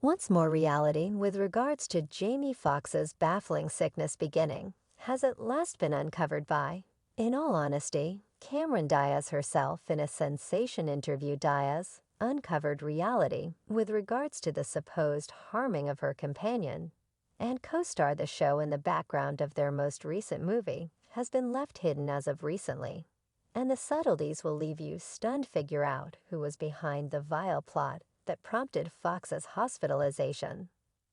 Once more reality with regards to Jamie Foxx's baffling sickness beginning has at last been uncovered by, in all honesty, Cameron Diaz herself in a sensation interview. Diaz uncovered reality with regards to the supposed harming of her companion, and co-star the show in the background of their most recent movie has been left hidden as of recently, and the subtleties will leave you stunned. Figure out who was behind the vile plot that prompted Foxx's hospitalization,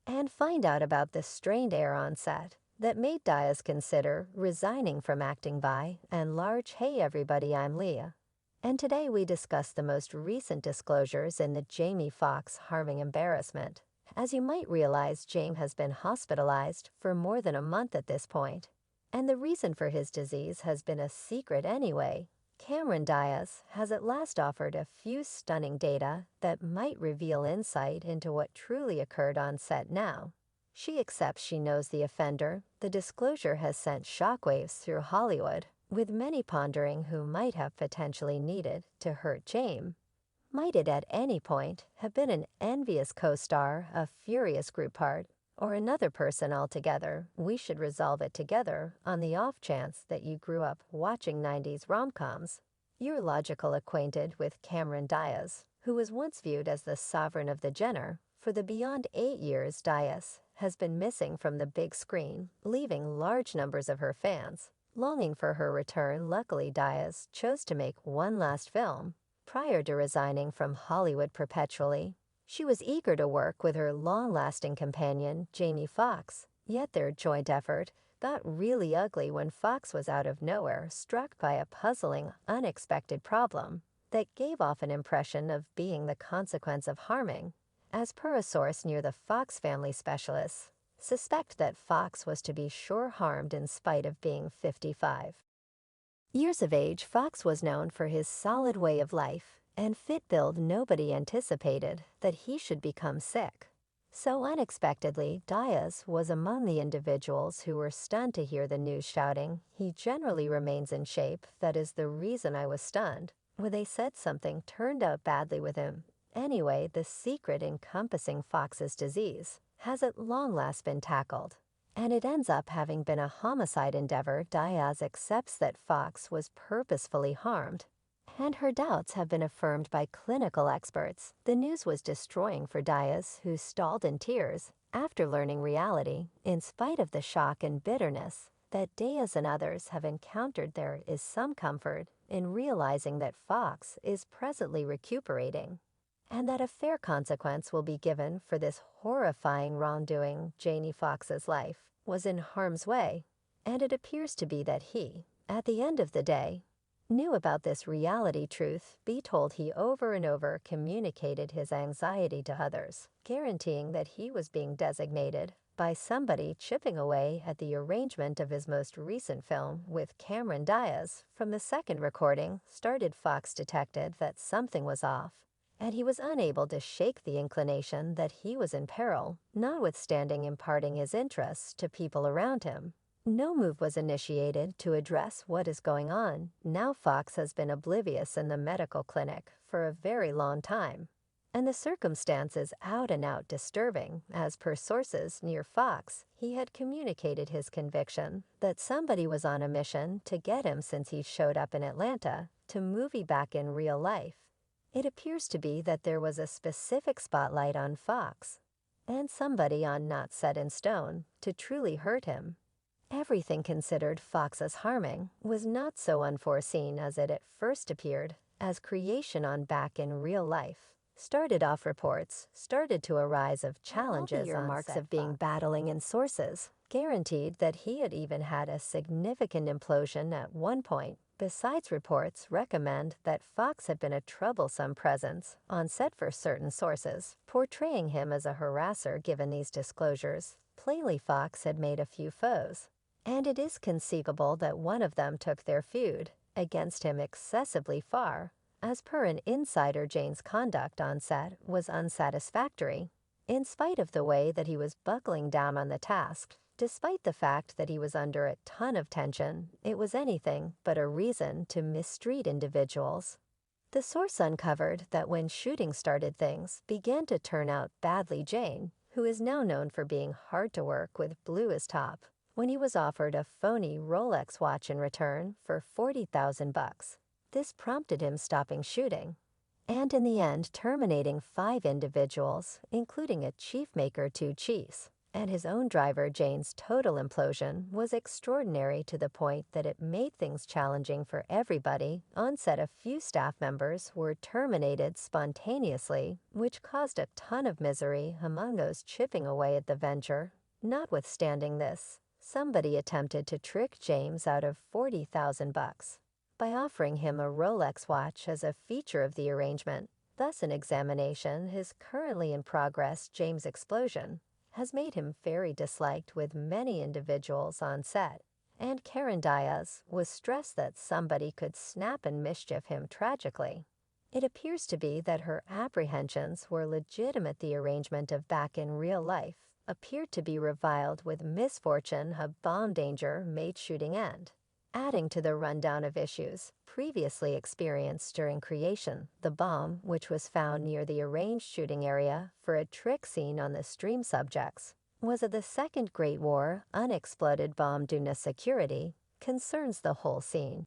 and find out about the strained air on set that made Diaz consider resigning from acting by and large. Hey everybody, I'm Leah, and today we discuss the most recent disclosures in the Jamie Foxx harming embarrassment. As you might realize, James has been hospitalized for more than a month at this point, and the reason for his disease has been a secret anyway. Cameron Diaz has at last offered a few stunning data that might reveal insight into what truly occurred on set. Now, she accepts she knows the offender. The disclosure has sent shockwaves through Hollywood, with many pondering who might have potentially needed to hurt James. Might it at any point have been an envious co-star, a furious group part, or another person altogether? We should resolve it together on the off chance that you grew up watching 90s rom-coms. You're logical acquainted with Cameron Diaz, who was once viewed as the sovereign of the Jenner. For the beyond 8 years, Diaz has been missing from the big screen, leaving large numbers of her fans longing for her return. Luckily, Diaz chose to make one last film prior to resigning from Hollywood perpetually. She was eager to work with her long-lasting companion, Jamie Foxx, yet their joint effort got really ugly when Foxx was out of nowhere struck by a puzzling, unexpected problem that gave off an impression of being the consequence of harming. As per a source near the Foxx family, specialists suspect that Foxx was to be sure harmed in spite of being 55 years of age. Foxx was known for his solid way of life and fit build. Nobody anticipated that he should become sick so unexpectedly. Diaz was among the individuals who were stunned to hear the news, shouting, "He generally remains in shape. That is the reason I was stunned when they said something turned out badly with him." Anyway, the secret encompassing Foxx's disease has at long last been tackled, and it ends up having been a homicide endeavor. Diaz accepts that Foxx was purposefully harmed, and her doubts have been affirmed by clinical experts. The news was destroying for Diaz, who stalled in tears after learning reality. In spite of the shock and bitterness that Diaz and others have encountered, there is some comfort in realizing that Foxx is presently recuperating, and that a fair consequence will be given for this horrifying wrongdoing. Jamie Foxx's life was in harm's way, and it appears to be that he, at the end of the day, knew about this reality. Truth be told, he over and over communicated his anxiety to others, guaranteeing that he was being designated by somebody chipping away at the arrangement of his most recent film with Cameron Diaz. From the second recording started, Foxx detected that something was off, and he was unable to shake the inclination that he was in peril, notwithstanding imparting his interests to people around him. No move was initiated to address what is going on. Now Foxx has been oblivious in the medical clinic for a very long time, and the circumstance is out and out disturbing. As per sources near Foxx, he had communicated his conviction that somebody was on a mission to get him since he showed up in Atlanta to movie back in real life. It appears to be that there was a specific spotlight on Foxx, and somebody on not set in stone to truly hurt him. Everything considered, Foxx's harming was not so unforeseen as it at first appeared, as creation on back in real life started off. Reports started to arise of challenges on marks set. Of being battling, and sources guaranteed that he had even had a significant implosion at one point. Besides, reports recommend that Foxx had been a troublesome presence on set, for certain sources portraying him as a harasser. Given these disclosures, plainly Foxx had made a few foes, and it is conceivable that one of them took their feud against him excessively far. As per an insider, Jane's conduct on set was unsatisfactory, in spite of the way that he was buckling down on the task. Despite the fact that he was under a ton of tension, it was anything but a reason to mistreat individuals. The source uncovered that when shooting started, things began to turn out badly. Jane, who is now known for being hard to work with, blew his top when he was offered a phony Rolex watch in return for $40,000. This prompted him stopping shooting, and in the end terminating 5 individuals, including a chief maker, 2 chiefs, and his own driver. Jane's total implosion was extraordinary to the point that it made things challenging for everybody on set. A few staff members were terminated spontaneously, which caused a ton of misery among those chipping away at the venture. Notwithstanding this, somebody attempted to trick James out of $40,000 by offering him a Rolex watch as a feature of the arrangement. Thus, an examination is currently in progress. James' explosion has made him very disliked with many individuals on set, and Karen Diaz was stressed that somebody could snap and mischief him tragically. It appears to be that her apprehensions were legitimate. The arrangement of back in real life appeared to be reviled with misfortune. A bomb danger made shooting end, adding to the rundown of issues previously experienced during creation. The bomb, which was found near the arranged shooting area for a trick scene on the stream subjects, was of the Second Great War unexploded bomb. Due to security concerns, the whole scene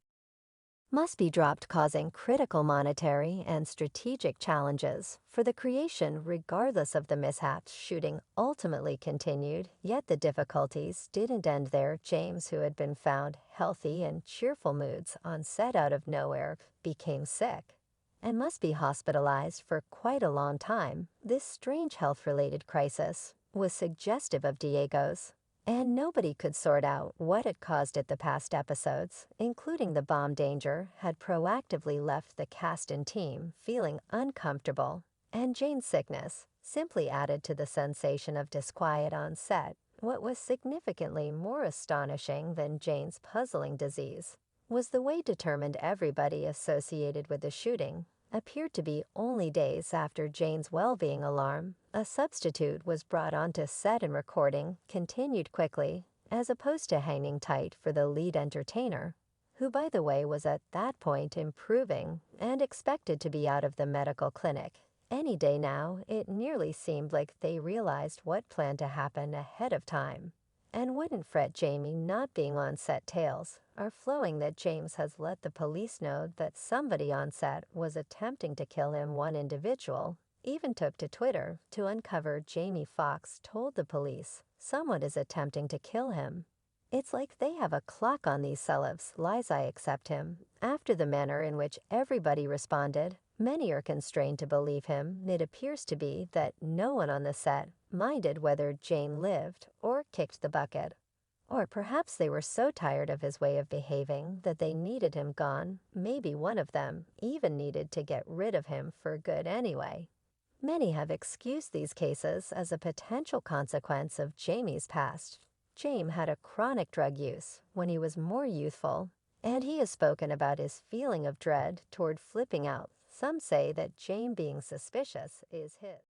must be dropped, causing critical monetary and strategic challenges for the creation. Regardless of the mishaps, shooting ultimately continued, yet the difficulties didn't end there. James, who had been found healthy and cheerful moods on set, out of nowhere became sick and must be hospitalized for quite a long time. This strange health-related crisis was suggestive of Diego's, and nobody could sort out what had caused it. The past episodes, including the bomb danger, had proactively left the cast and team feeling uncomfortable, and Jane's sickness simply added to the sensation of disquiet on set. What was significantly more astonishing than Jane's puzzling disease was the way determined everybody associated with the shooting appeared to be. Only days after Jane's well-being alarm, a substitute was brought onto set, and recording continued quickly, as opposed to hanging tight for the lead entertainer, who, by the way, was at that point improving and expected to be out of the medical clinic any day now. It nearly seemed like they realized what planned to happen ahead of time and wouldn't fret. Jamie not being on set. Tales are flowing that James has let the police know that somebody on set was attempting to kill him. One individual even took to Twitter to uncover Jamie. Foxx told the police someone is attempting to kill him. It's like they have a clock on these celebs' lies. I accept him. After the manner in which everybody responded, many are constrained to believe him. It appears to be that no one on the set minded whether Jane lived or kicked the bucket. Or perhaps they were so tired of his way of behaving that they needed him gone. Maybe one of them even needed to get rid of him for good anyway. Many have excused these cases as a potential consequence of Jamie's past. James had a chronic drug use when he was more youthful, and he has spoken about his feeling of dread toward flipping out. Some say that James being suspicious is his